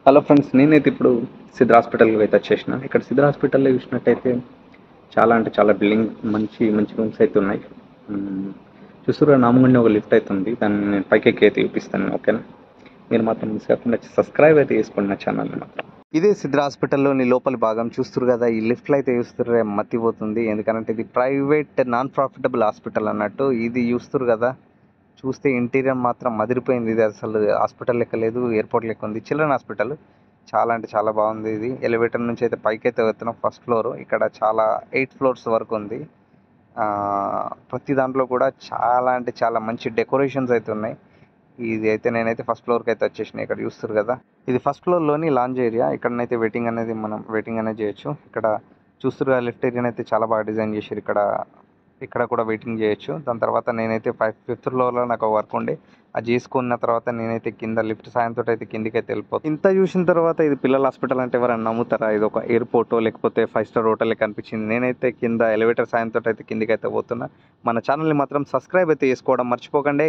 Hello friends, నేనైతే ఇప్పుడు సిద్ధ హాస్పిటల్కి అయితే వచ్చేసిన. ఇక్కడ సిద్ధ హాస్పిటల్లో చూసినట్టయితే చాలా అంటే చాలా బిల్డింగ్ మంచి మంచి రూమ్స్ అయితే ఉన్నాయి. చూస్తున్నా నా ముందు ఒక లిఫ్ట్ అయితే ఉంది. దాన్ని నేను పైకి ఎక్కి అయితే చూపిస్తాను. ఓకేనా, మీరు మాత్రం మిస్ కాకుండా సబ్స్క్రైబ్ అయితే చేసుకోండి నా ఛానల్ని మాత్రం. ఇదే సిద్ధ హాస్పిటల్లోని లోపలి భాగం చూస్తున్నారు కదా. ఈ లిఫ్ట్లో అయితే చూస్తుర్రే మతిపోతుంది. ఎందుకంటే ఇది ప్రైవేట్ నాన్ ప్రాఫిటబుల్ హాస్పిటల్ అన్నట్టు. ఇది చూస్తున్నారు కదా, చూస్తే ఇంటీరియర్ మాత్రం మదిరిపోయింది. ఇది అసలు హాస్పిటల్ లెక్క లేదు, ఎయిర్పోర్ట్ లెక్క ఉంది. చిల్డ్రన్ హాస్పిటల్ చాలా అంటే చాలా బాగుంది. ఇది ఎలివేటర్ నుంచి అయితే పైకి అయితే వెళ్తున్నాం. ఫస్ట్ ఫ్లోర్, ఇక్కడ చాలా 8 ఫ్లోర్స్ వరకు ఉంది. ప్రతి దాంట్లో కూడా చాలా అంటే చాలా మంచి డెకరేషన్స్ అయితే ఉన్నాయి. ఇది అయితే నేనైతే ఫస్ట్ ఫ్లోర్కి అయితే వచ్చేసిన. ఇక్కడ చూస్తారు కదా, ఇది ఫస్ట్ ఫ్లోర్లోని లాంజ్ ఏరియా. ఇక్కడనైతే మనం వెయిటింగ్ అనేది చేయొచ్చు. ఇక్కడ చూస్తారు కదా, లిఫ్ట్ ఏరియా అయితే చాలా బాగా డిజైన్ చేశారు. ఇక్కడ కూడా వెయిటింగ్ చేయొచ్చు. దాని తర్వాత నేనైతే ఫిఫ్త్ ఫ్లోర్లో నాకు వర్క్ ఉండే, అది చేసుకున్న తర్వాత నేనైతే కింద లిఫ్ట్ సాయంతో అయితే కిందికి అయితే వెళ్ళిపోతాను. ఇంత చూసిన తర్వాత ఇది పిల్లల హాస్పిటల్ అంటే ఎవరైనా నమ్ముతారా? ఇది ఒక ఎయిర్పోర్టో లేకపోతే 5 స్టార్ హోటల్ కనిపించింది. నేనైతే కింద ఎలివేటర్ సాయంతో అయితే కిందికి అయితే పోతున్నా. మన ఛానల్ని మాత్రం సబ్స్క్రైబ్ అయితే చేసుకోవడం మర్చిపోకండి.